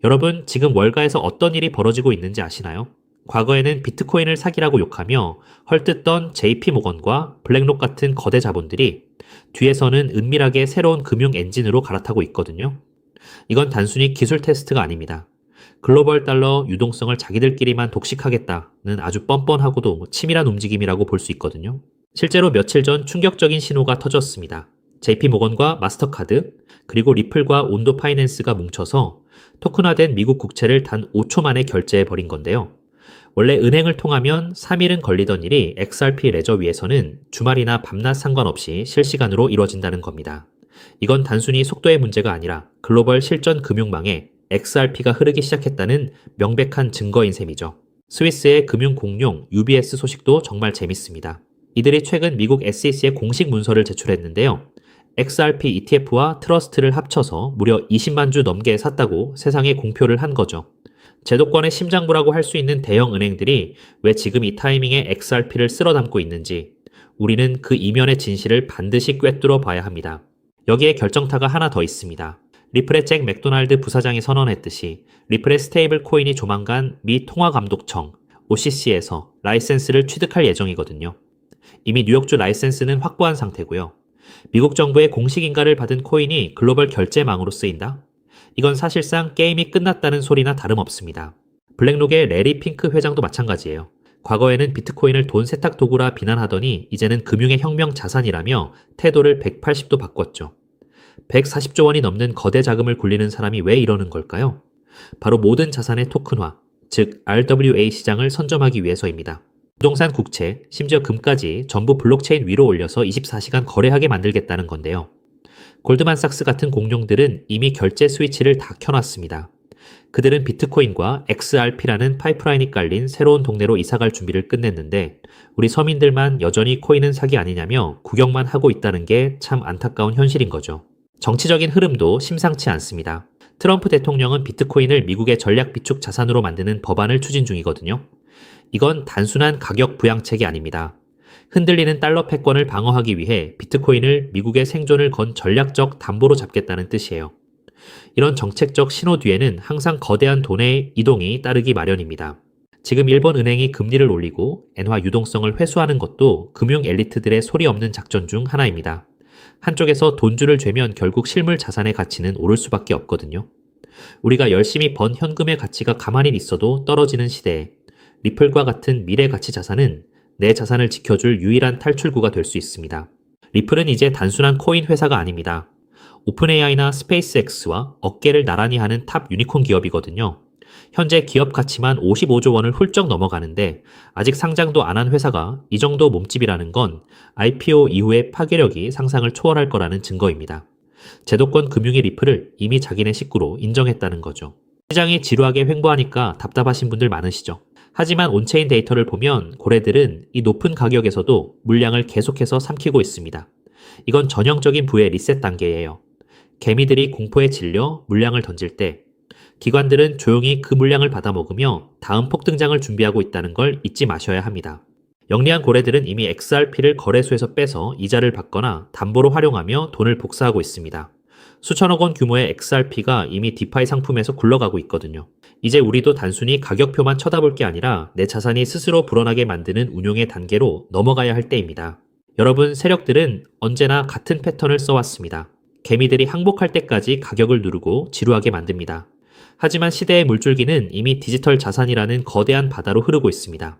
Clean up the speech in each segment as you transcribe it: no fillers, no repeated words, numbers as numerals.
여러분, 지금 월가에서 어떤 일이 벌어지고 있는지 아시나요? 과거에는 비트코인을 사기라고 욕하며 헐뜯던 JP모건과 블랙록 같은 거대 자본들이 뒤에서는 은밀하게 새로운 금융 엔진으로 갈아타고 있거든요. 이건 단순히 기술 테스트가 아닙니다. 글로벌 달러 유동성을 자기들끼리만 독식하겠다는 아주 뻔뻔하고도 치밀한 움직임이라고 볼 수 있거든요. 실제로 며칠 전 충격적인 신호가 터졌습니다. JP모건과 마스터카드, 그리고 리플과 온도 파이낸스가 뭉쳐서 토큰화된 미국 국채를 단 5초 만에 결제해버린 건데요. 원래 은행을 통하면 3일은 걸리던 일이 XRP 레저 위에서는 주말이나 밤낮 상관없이 실시간으로 이뤄진다는 겁니다. 이건 단순히 속도의 문제가 아니라 글로벌 실전 금융망에 XRP가 흐르기 시작했다는 명백한 증거인 셈이죠. 스위스의 금융 공룡 UBS 소식도 정말 재밌습니다. 이들이 최근 미국 SEC에 공식 문서를 제출했는데요. XRP ETF와 트러스트를 합쳐서 무려 20만 주 넘게 샀다고 세상에 공표를 한 거죠. 제도권의 심장부라고 할 수 있는 대형 은행들이 왜 지금 이 타이밍에 XRP를 쓸어 담고 있는지 우리는 그 이면의 진실을 반드시 꿰뚫어 봐야 합니다. 여기에 결정타가 하나 더 있습니다. 리플의 잭 맥도날드 부사장이 선언했듯이 리플의 스테이블 코인이 조만간 미 통화감독청 OCC에서 라이센스를 취득할 예정이거든요. 이미 뉴욕주 라이센스는 확보한 상태고요. 미국 정부의 공식 인가를 받은 코인이 글로벌 결제망으로 쓰인다? 이건 사실상 게임이 끝났다는 소리나 다름없습니다. 블랙록의 레리 핑크 회장도 마찬가지예요. 과거에는 비트코인을 돈 세탁 도구라 비난하더니 이제는 금융의 혁명 자산이라며 태도를 180도 바꿨죠. 140조 원이 넘는 거대 자금을 굴리는 사람이 왜 이러는 걸까요? 바로 모든 자산의 토큰화, 즉 RWA 시장을 선점하기 위해서입니다. 부동산 국채, 심지어 금까지 전부 블록체인 위로 올려서 24시간 거래하게 만들겠다는 건데요. 골드만삭스 같은 공룡들은 이미 결제 스위치를 다 켜놨습니다. 그들은 비트코인과 XRP라는 파이프라인이 깔린 새로운 동네로 이사갈 준비를 끝냈는데 우리 서민들만 여전히 코인은 사기 아니냐며 구경만 하고 있다는 게 참 안타까운 현실인 거죠. 정치적인 흐름도 심상치 않습니다. 트럼프 대통령은 비트코인을 미국의 전략 비축 자산으로 만드는 법안을 추진 중이거든요. 이건 단순한 가격 부양책이 아닙니다. 흔들리는 달러 패권을 방어하기 위해 비트코인을 미국의 생존을 건 전략적 담보로 잡겠다는 뜻이에요. 이런 정책적 신호 뒤에는 항상 거대한 돈의 이동이 따르기 마련입니다. 지금 일본 은행이 금리를 올리고 엔화 유동성을 회수하는 것도 금융 엘리트들의 소리 없는 작전 중 하나입니다. 한쪽에서 돈줄을 죄면 결국 실물 자산의 가치는 오를 수밖에 없거든요. 우리가 열심히 번 현금의 가치가 가만히 있어도 떨어지는 시대에 리플과 같은 미래 가치 자산은 내 자산을 지켜줄 유일한 탈출구가 될 수 있습니다. 리플은 이제 단순한 코인 회사가 아닙니다. 오픈AI나 스페이스X와 어깨를 나란히 하는 탑 유니콘 기업이거든요. 현재 기업 가치만 55조 원을 훌쩍 넘어가는데 아직 상장도 안 한 회사가 이 정도 몸집이라는 건 IPO 이후의 파괴력이 상상을 초월할 거라는 증거입니다. 제도권 금융의 리플을 이미 자기네 식구로 인정했다는 거죠. 시장이 지루하게 횡보하니까 답답하신 분들 많으시죠. 하지만 온체인 데이터를 보면 고래들은 이 높은 가격에서도 물량을 계속해서 삼키고 있습니다. 이건 전형적인 부의 리셋 단계예요. 개미들이 공포에 질려 물량을 던질 때 기관들은 조용히 그 물량을 받아먹으며 다음 폭등장을 준비하고 있다는 걸 잊지 마셔야 합니다. 영리한 고래들은 이미 XRP를 거래소에서 빼서 이자를 받거나 담보로 활용하며 돈을 복사하고 있습니다. 수천억 원 규모의 XRP가 이미 디파이 상품에서 굴러가고 있거든요. 이제 우리도 단순히 가격표만 쳐다볼 게 아니라 내 자산이 스스로 불어나게 만드는 운용의 단계로 넘어가야 할 때입니다. 여러분, 세력들은 언제나 같은 패턴을 써왔습니다. 개미들이 항복할 때까지 가격을 누르고 지루하게 만듭니다. 하지만 시대의 물줄기는 이미 디지털 자산이라는 거대한 바다로 흐르고 있습니다.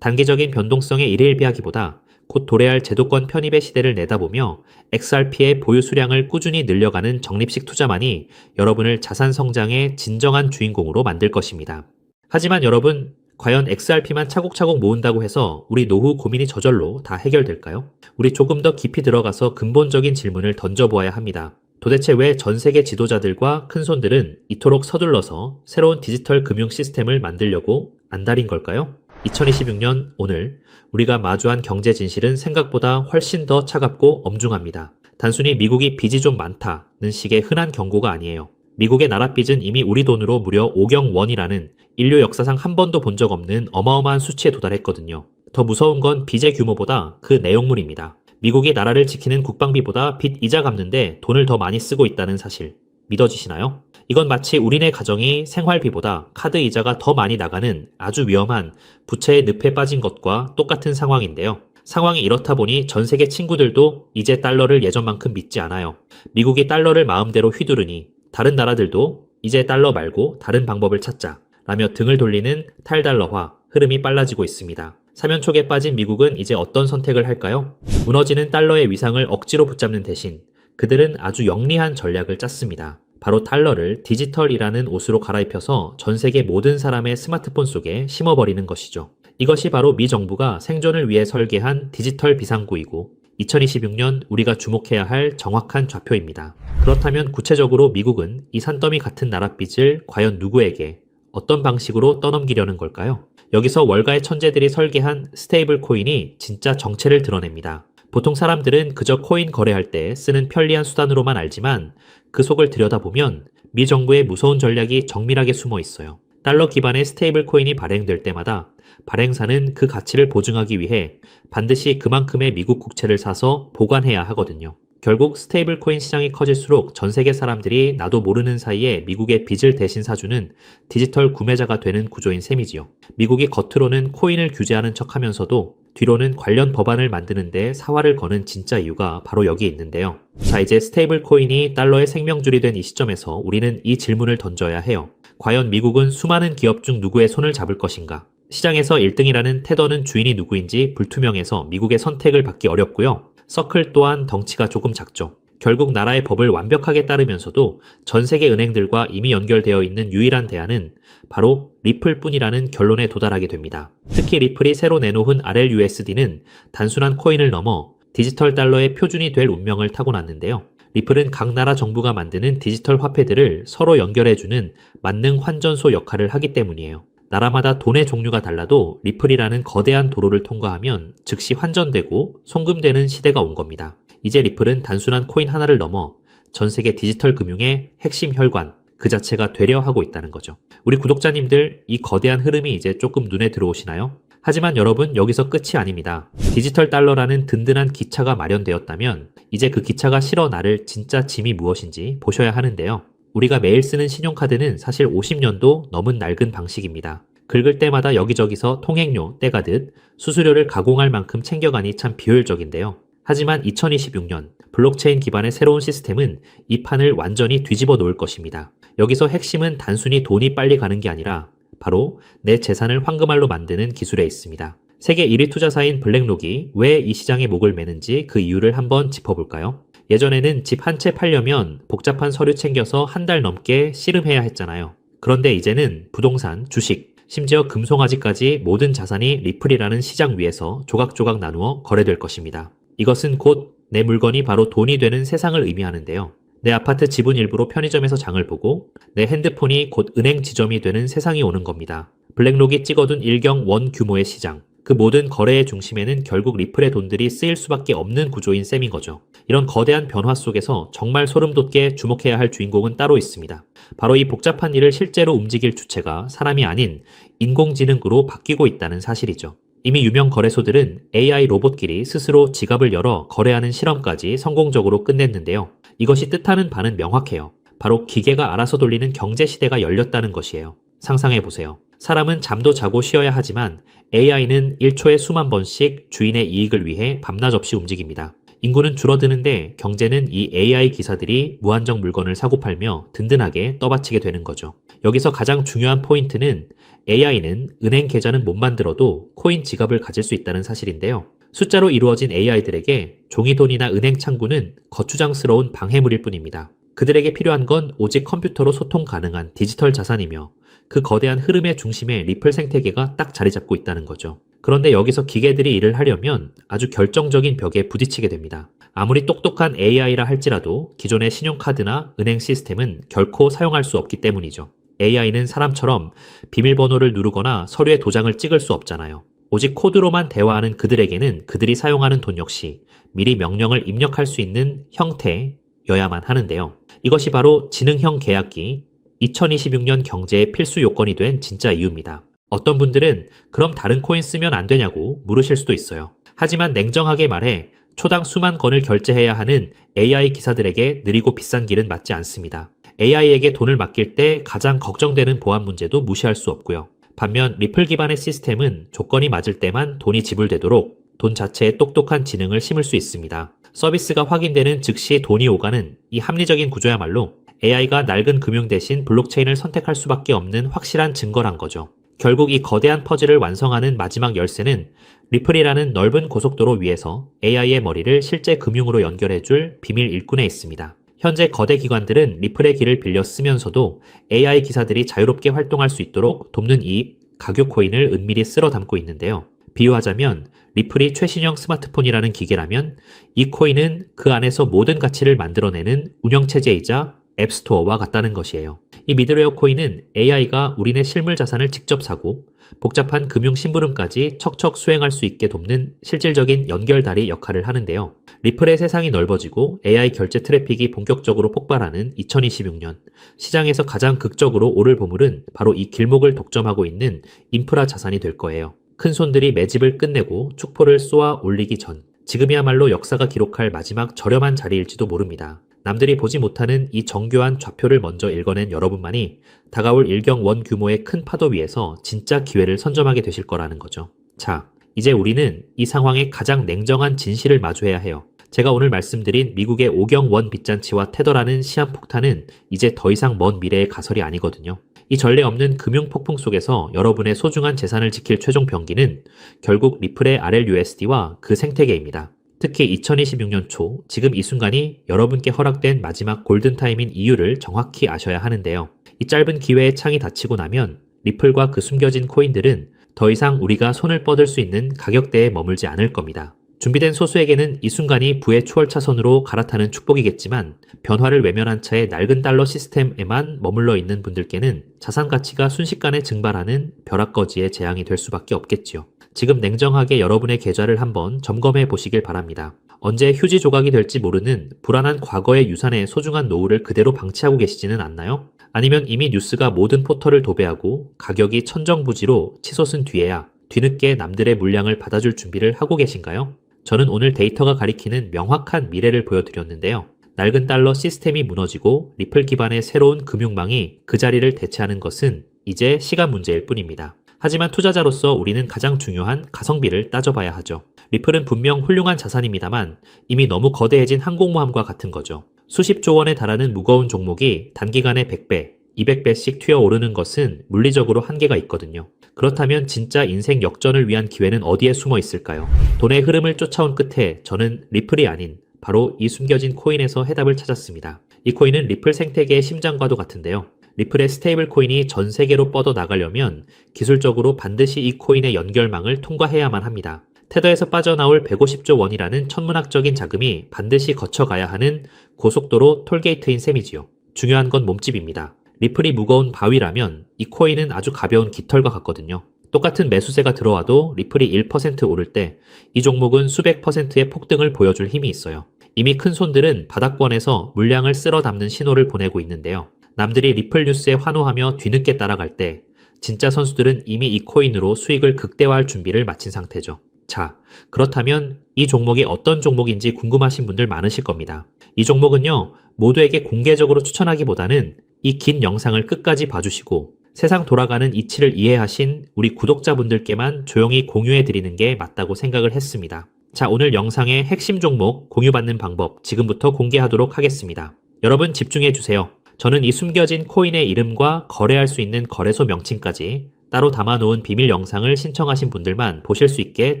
단기적인 변동성에 일일비하기보다 곧 도래할 제도권 편입의 시대를 내다보며 XRP의 보유 수량을 꾸준히 늘려가는 적립식 투자만이 여러분을 자산 성장의 진정한 주인공으로 만들 것입니다. 하지만 여러분, 과연 XRP만 차곡차곡 모은다고 해서 우리 노후 고민이 저절로 다 해결될까요? 우리 조금 더 깊이 들어가서 근본적인 질문을 던져보아야 합니다. 도대체 왜 전 세계 지도자들과 큰손들은 이토록 서둘러서 새로운 디지털 금융 시스템을 만들려고 안달인 걸까요? 2026년 오늘 우리가 마주한 경제 진실은 생각보다 훨씬 더 차갑고 엄중합니다. 단순히 미국이 빚이 좀 많다는 식의 흔한 경고가 아니에요. 미국의 나라빚은 이미 우리 돈으로 무려 5경 원이라는 인류 역사상 한 번도 본 적 없는 어마어마한 수치에 도달했거든요. 더 무서운 건 빚의 규모보다 그 내용물입니다. 미국이 나라를 지키는 국방비보다 빚 이자 갚는데 돈을 더 많이 쓰고 있다는 사실. 믿어지시나요? 이건 마치 우리네 가정이 생활비보다 카드 이자가 더 많이 나가는 아주 위험한 부채의 늪에 빠진 것과 똑같은 상황인데요. 상황이 이렇다 보니 전 세계 친구들도 이제 달러를 예전만큼 믿지 않아요. 미국이 달러를 마음대로 휘두르니 다른 나라들도 이제 달러 말고 다른 방법을 찾자 라며 등을 돌리는 탈달러화 흐름이 빨라지고 있습니다. 사면초에 빠진 미국은 이제 어떤 선택을 할까요? 무너지는 달러의 위상을 억지로 붙잡는 대신 그들은 아주 영리한 전략을 짰습니다. 바로 달러를 디지털이라는 옷으로 갈아입혀서 전 세계 모든 사람의 스마트폰 속에 심어버리는 것이죠. 이것이 바로 미 정부가 생존을 위해 설계한 디지털 비상구이고 2026년 우리가 주목해야 할 정확한 좌표입니다. 그렇다면 구체적으로 미국은 이 산더미 같은 나랏빚을 과연 누구에게 어떤 방식으로 떠넘기려는 걸까요? 여기서 월가의 천재들이 설계한 스테이블 코인이 진짜 정체를 드러냅니다. 보통 사람들은 그저 코인 거래할 때 쓰는 편리한 수단으로만 알지만 그 속을 들여다보면 미 정부의 무서운 전략이 정밀하게 숨어 있어요. 달러 기반의 스테이블 코인이 발행될 때마다 발행사는 그 가치를 보증하기 위해 반드시 그만큼의 미국 국채를 사서 보관해야 하거든요. 결국 스테이블 코인 시장이 커질수록 전 세계 사람들이 나도 모르는 사이에 미국의 빚을 대신 사주는 디지털 구매자가 되는 구조인 셈이지요. 미국이 겉으로는 코인을 규제하는 척하면서도 뒤로는 관련 법안을 만드는데 사활을 거는 진짜 이유가 바로 여기 있는데요. 자, 이제 스테이블 코인이 달러의 생명줄이 된 이 시점에서 우리는 이 질문을 던져야 해요. 과연 미국은 수많은 기업 중 누구의 손을 잡을 것인가? 시장에서 1등이라는 테더는 주인이 누구인지 불투명해서 미국의 선택을 받기 어렵고요. 서클 또한 덩치가 조금 작죠. 결국 나라의 법을 완벽하게 따르면서도 전 세계 은행들과 이미 연결되어 있는 유일한 대안은 바로 리플뿐이라는 결론에 도달하게 됩니다. 특히 리플이 새로 내놓은 RLUSD는 단순한 코인을 넘어 디지털 달러의 표준이 될 운명을 타고났는데요. 리플은 각 나라 정부가 만드는 디지털 화폐들을 서로 연결해주는 만능 환전소 역할을 하기 때문이에요. 나라마다 돈의 종류가 달라도 리플이라는 거대한 도로를 통과하면 즉시 환전되고 송금되는 시대가 온 겁니다. 이제 리플은 단순한 코인 하나를 넘어 전 세계 디지털 금융의 핵심 혈관, 그 자체가 되려 하고 있다는 거죠. 우리 구독자님들, 이 거대한 흐름이 이제 조금 눈에 들어오시나요? 하지만 여러분, 여기서 끝이 아닙니다. 디지털 달러라는 든든한 기차가 마련되었다면 이제 그 기차가 실어 나를 진짜 짐이 무엇인지 보셔야 하는데요. 우리가 매일 쓰는 신용카드는 사실 50년도 넘은 낡은 방식입니다. 긁을 때마다 여기저기서 통행료 떼가듯 수수료를 가공할 만큼 챙겨가니 참 비효율적인데요. 하지만 2026년 블록체인 기반의 새로운 시스템은 이 판을 완전히 뒤집어 놓을 것입니다. 여기서 핵심은 단순히 돈이 빨리 가는 게 아니라 바로 내 재산을 황금알로 만드는 기술에 있습니다. 세계 1위 투자사인 블랙록이 왜 이 시장에 목을 매는지 그 이유를 한번 짚어볼까요? 예전에는 집 한 채 팔려면 복잡한 서류 챙겨서 한 달 넘게 씨름해야 했잖아요. 그런데 이제는 부동산, 주식, 심지어 금송아지까지 모든 자산이 리플이라는 시장 위에서 조각조각 나누어 거래될 것입니다. 이것은 곧 내 물건이 바로 돈이 되는 세상을 의미하는데요. 내 아파트 지분 일부로 편의점에서 장을 보고 내 핸드폰이 곧 은행 지점이 되는 세상이 오는 겁니다. 블랙록이 찍어둔 일경 원 규모의 시장. 그 모든 거래의 중심에는 결국 리플의 돈들이 쓰일 수밖에 없는 구조인 셈인 거죠. 이런 거대한 변화 속에서 정말 소름 돋게 주목해야 할 주인공은 따로 있습니다. 바로 이 복잡한 일을 실제로 움직일 주체가 사람이 아닌 인공지능으로 바뀌고 있다는 사실이죠. 이미 유명 거래소들은 AI 로봇끼리 스스로 지갑을 열어 거래하는 실험까지 성공적으로 끝냈는데요. 이것이 뜻하는 바는 명확해요. 바로 기계가 알아서 돌리는 경제 시대가 열렸다는 것이에요. 상상해보세요. 사람은 잠도 자고 쉬어야 하지만 AI는 1초에 수만 번씩 주인의 이익을 위해 밤낮 없이 움직입니다. 인구는 줄어드는데 경제는 이 AI 기사들이 무한정 물건을 사고 팔며 든든하게 떠받치게 되는 거죠. 여기서 가장 중요한 포인트는 AI는 은행 계좌는 못 만들어도 코인 지갑을 가질 수 있다는 사실인데요. 숫자로 이루어진 AI들에게 종이돈이나 은행 창구는 거추장스러운 방해물일 뿐입니다. 그들에게 필요한 건 오직 컴퓨터로 소통 가능한 디지털 자산이며 그 거대한 흐름의 중심에 리플 생태계가 딱 자리 잡고 있다는 거죠. 그런데 여기서 기계들이 일을 하려면 아주 결정적인 벽에 부딪히게 됩니다. 아무리 똑똑한 AI라 할지라도 기존의 신용카드나 은행 시스템은 결코 사용할 수 없기 때문이죠. AI는 사람처럼 비밀번호를 누르거나 서류에 도장을 찍을 수 없잖아요. 오직 코드로만 대화하는 그들에게는 그들이 사용하는 돈 역시 미리 명령을 입력할 수 있는 형태여야만 하는데요. 이것이 바로 지능형 계약기 2026년 경제의 필수 요건이 된 진짜 이유입니다. 어떤 분들은 그럼 다른 코인 쓰면 안 되냐고 물으실 수도 있어요. 하지만 냉정하게 말해 초당 수만 건을 결제해야 하는 AI 기사들에게 느리고 비싼 길은 맞지 않습니다. AI에게 돈을 맡길 때 가장 걱정되는 보안 문제도 무시할 수 없고요. 반면 리플 기반의 시스템은 조건이 맞을 때만 돈이 지불되도록 돈 자체에 똑똑한 지능을 심을 수 있습니다. 서비스가 확인되는 즉시 돈이 오가는 이 합리적인 구조야말로 AI가 낡은 금융 대신 블록체인을 선택할 수밖에 없는 확실한 증거란 거죠. 결국 이 거대한 퍼즐을 완성하는 마지막 열쇠는 리플이라는 넓은 고속도로 위에서 AI의 머리를 실제 금융으로 연결해줄 비밀 일꾼에 있습니다. 현재 거대 기관들은 리플의 길을 빌려 쓰면서도 AI 기사들이 자유롭게 활동할 수 있도록 돕는 이 가교 코인을 은밀히 쓸어 담고 있는데요. 비유하자면 리플이 최신형 스마트폰이라는 기계라면 이 코인은 그 안에서 모든 가치를 만들어내는 운영체제이자 앱스토어와 같다는 것이에요. 이 미드웨어 코인은 AI가 우리네 실물 자산을 직접 사고 복잡한 금융 심부름까지 척척 수행할 수 있게 돕는 실질적인 연결다리 역할을 하는데요. 리플의 세상이 넓어지고 AI 결제 트래픽이 본격적으로 폭발하는 2026년, 시장에서 가장 극적으로 오를 보물은 바로 이 길목을 독점하고 있는 인프라 자산이 될 거예요. 큰 손들이 매집을 끝내고 축포를 쏘아 올리기 전, 지금이야말로 역사가 기록할 마지막 저렴한 자리일지도 모릅니다. 남들이 보지 못하는 이 정교한 좌표를 먼저 읽어낸 여러분만이 다가올 일경원 규모의 큰 파도 위에서 진짜 기회를 선점하게 되실 거라는 거죠. 자, 이제 우리는 이 상황의 가장 냉정한 진실을 마주해야 해요. 제가 오늘 말씀드린 미국의 오경원 빚잔치와 테더라는 시한폭탄은 이제 더 이상 먼 미래의 가설이 아니거든요. 이 전례 없는 금융 폭풍 속에서 여러분의 소중한 재산을 지킬 최종 병기는 결국 리플의 RLUSD와 그 생태계입니다. 특히 2026년 초, 지금 이 순간이 여러분께 허락된 마지막 골든타임인 이유를 정확히 아셔야 하는데요. 이 짧은 기회의 창이 닫히고 나면 리플과 그 숨겨진 코인들은 더 이상 우리가 손을 뻗을 수 있는 가격대에 머물지 않을 겁니다. 준비된 소수에게는 이 순간이 부의 추월차선으로 갈아타는 축복이겠지만 변화를 외면한 채 낡은 달러 시스템에만 머물러 있는 분들께는 자산 가치가 순식간에 증발하는 벼락거지의 재앙이 될 수밖에 없겠지요. 지금 냉정하게 여러분의 계좌를 한번 점검해 보시길 바랍니다. 언제 휴지 조각이 될지 모르는 불안한 과거의 유산의 소중한 노후를 그대로 방치하고 계시지는 않나요? 아니면 이미 뉴스가 모든 포털을 도배하고 가격이 천정부지로 치솟은 뒤에야 뒤늦게 남들의 물량을 받아줄 준비를 하고 계신가요? 저는 오늘 데이터가 가리키는 명확한 미래를 보여드렸는데요. 낡은 달러 시스템이 무너지고 리플 기반의 새로운 금융망이 그 자리를 대체하는 것은 이제 시간 문제일 뿐입니다. 하지만 투자자로서 우리는 가장 중요한 가성비를 따져봐야 하죠. 리플은 분명 훌륭한 자산입니다만 이미 너무 거대해진 항공모함과 같은 거죠. 수십조 원에 달하는 무거운 종목이 단기간에 100배, 200배씩 튀어오르는 것은 물리적으로 한계가 있거든요. 그렇다면 진짜 인생 역전을 위한 기회는 어디에 숨어 있을까요? 돈의 흐름을 쫓아온 끝에 저는 리플이 아닌 바로 이 숨겨진 코인에서 해답을 찾았습니다. 이 코인은 리플 생태계의 심장과도 같은데요. 리플의 스테이블 코인이 전 세계로 뻗어 나가려면 기술적으로 반드시 이 코인의 연결망을 통과해야만 합니다. 테더에서 빠져나올 150조 원이라는 천문학적인 자금이 반드시 거쳐가야 하는 고속도로 톨게이트인 셈이지요. 중요한 건 몸집입니다. 리플이 무거운 바위라면 이 코인은 아주 가벼운 깃털과 같거든요. 똑같은 매수세가 들어와도 리플이 1% 오를 때 이 종목은 수백 %의 폭등을 보여줄 힘이 있어요. 이미 큰 손들은 바닥권에서 물량을 쓸어 담는 신호를 보내고 있는데요. 남들이 리플 뉴스에 환호하며 뒤늦게 따라갈 때 진짜 선수들은 이미 이 코인으로 수익을 극대화할 준비를 마친 상태죠. 자, 그렇다면 이 종목이 어떤 종목인지 궁금하신 분들 많으실 겁니다. 이 종목은요, 모두에게 공개적으로 추천하기보다는 이 긴 영상을 끝까지 봐주시고 세상 돌아가는 이치를 이해하신 우리 구독자분들께만 조용히 공유해드리는 게 맞다고 생각을 했습니다. 자, 오늘 영상의 핵심 종목 공유받는 방법 지금부터 공개하도록 하겠습니다. 여러분 집중해주세요. 저는 이 숨겨진 코인의 이름과 거래할 수 있는 거래소 명칭까지 따로 담아놓은 비밀 영상을 신청하신 분들만 보실 수 있게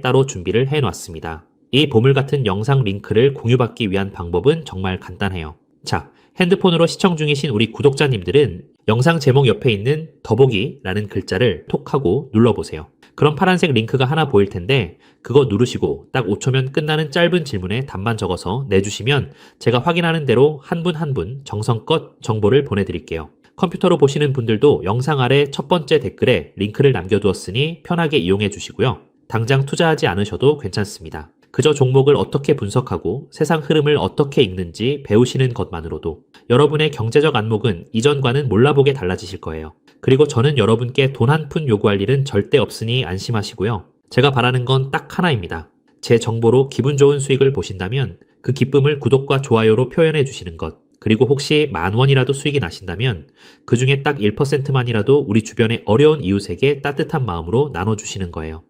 따로 준비를 해놨습니다. 이 보물같은 영상 링크를 공유받기 위한 방법은 정말 간단해요. 자, 핸드폰으로 시청 중이신 우리 구독자님들은 영상 제목 옆에 있는 더보기라는 글자를 톡 하고 눌러보세요. 그럼 파란색 링크가 하나 보일 텐데 그거 누르시고 딱 5초면 끝나는 짧은 질문에 답만 적어서 내주시면 제가 확인하는 대로 한 분 한 분 정성껏 정보를 보내드릴게요. 컴퓨터로 보시는 분들도 영상 아래 첫 번째 댓글에 링크를 남겨두었으니 편하게 이용해 주시고요. 당장 투자하지 않으셔도 괜찮습니다. 그저 종목을 어떻게 분석하고 세상 흐름을 어떻게 읽는지 배우시는 것만으로도 여러분의 경제적 안목은 이전과는 몰라보게 달라지실 거예요. 그리고 저는 여러분께 돈 한 푼 요구할 일은 절대 없으니 안심하시고요. 제가 바라는 건 딱 하나입니다. 제 정보로 기분 좋은 수익을 보신다면 그 기쁨을 구독과 좋아요로 표현해 주시는 것. 그리고 혹시 10,000원이라도 수익이 나신다면 그 중에 딱 1%만이라도 우리 주변의 어려운 이웃에게 따뜻한 마음으로 나눠주시는 거예요.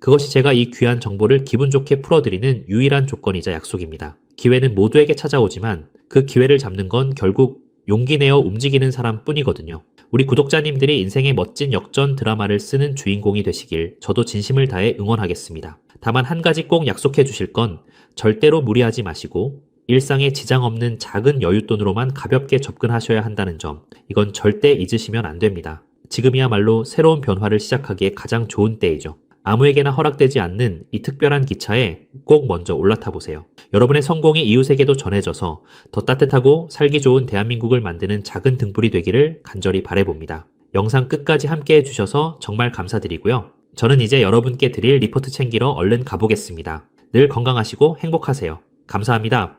그것이 제가 이 귀한 정보를 기분 좋게 풀어드리는 유일한 조건이자 약속입니다. 기회는 모두에게 찾아오지만 그 기회를 잡는 건 결국 용기 내어 움직이는 사람 뿐이거든요. 우리 구독자님들이 인생의 멋진 역전 드라마를 쓰는 주인공이 되시길 저도 진심을 다해 응원하겠습니다. 다만 한 가지 꼭 약속해 주실 건 절대로 무리하지 마시고 일상에 지장 없는 작은 여윳돈으로만 가볍게 접근하셔야 한다는 점, 이건 절대 잊으시면 안 됩니다. 지금이야말로 새로운 변화를 시작하기에 가장 좋은 때이죠. 아무에게나 허락되지 않는 이 특별한 기차에 꼭 먼저 올라타 보세요. 여러분의 성공이 이웃에게도 전해져서 더 따뜻하고 살기 좋은 대한민국을 만드는 작은 등불이 되기를 간절히 바라봅니다. 영상 끝까지 함께 해주셔서 정말 감사드리고요. 저는 이제 여러분께 드릴 리포트 챙기러 얼른 가보겠습니다. 늘 건강하시고 행복하세요. 감사합니다.